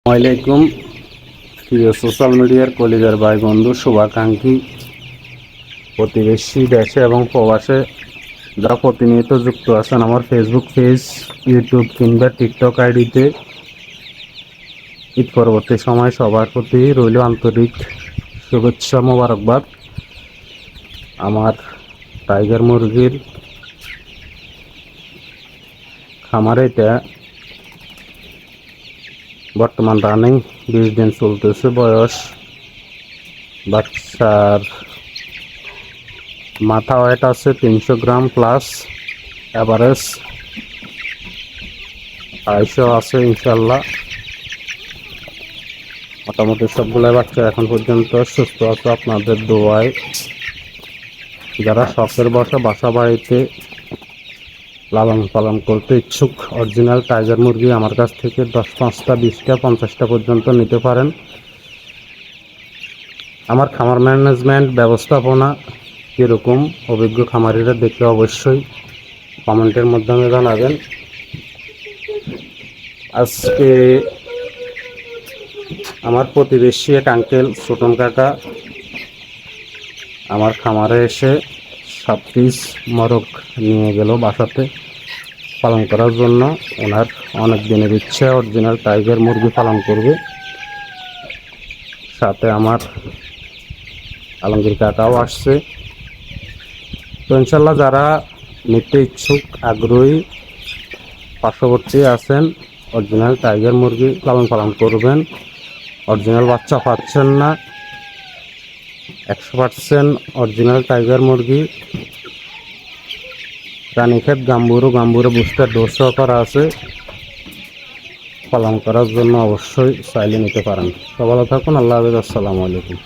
আসসালামাইকুম। প্রিয় সোশ্যাল মিডিয়ার কলিজার ভাই বন্ধু, শুভাকাঙ্ক্ষী, প্রতিবেশী দেশে এবং প্রবাসে যারা প্রতিনিয়ত যুক্ত আছেন আমার ফেসবুক পেজ, ইউটিউব কিংবা টিকটক আইডিতে, ঈদ পরবর্তী সময় সবার প্রতি রইল আন্তরিক শুভেচ্ছা, মোবারকবাদ। আমার টাইগার মুরগির খামারে এটা বর্তমান রানিং 20 দিন চলতেছে বয়স। বাচ্চার মাথা ওয়েট আছে 300 গ্রাম প্লাস, অ্যাভারেজ 250 আছে ইনশাল্লাহ। মোটামুটি সবগুলো বাচ্চা এখন পর্যন্ত সুস্থ আছে আপনাদের দোয়ায়। যারা শখের বাসা বাড়িতে লালন পালন করতে ইচ্ছুক, অরিজিনাল টাইগার মুরগি আমার কাছ থেকে 10-5টা 20টা 50টা পর্যন্ত নিতে পারেন। আমার খামার ম্যানেজমেন্ট ব্যবস্থাপনা কীরকম, অভিজ্ঞ খামারিরা দেখলে অবশ্যই কমেন্টের মাধ্যমে জানাবেন। আজকে আমার প্রতিবেশী এক আঙ্কেল, ছোটন কাকা, আমার খামারে এসে 7 পিস মোরগ নিয়ে গেল বাসাতে পালন করার জন্য। ওনার অনেক দিনের ইচ্ছা অরিজিনাল টাইগার মুরগি পালন করবে। সাথে আমার আলমগীর কাকাও আসছে। তো ইনশাল্লাহ যারা নিতে ইচ্ছুক, আগ্রহী, পার্শ্ববর্তী আছেন, অরিজিনাল টাইগার মুরগি পালন করবেন, অরিজিনাল বাচ্চা পাচ্ছেন না, 100% অরিজিনাল টাইগার মুরগি, রানীক্ষেত গাম্বুরো বুস্টার ডোজ করা আছে, পালন করার জন্য অবশ্যই চাইলে নিতে পারেন। তো ভালো থাকুন। আল্লাহ হাফেজ। আসসালামু আলাইকুম।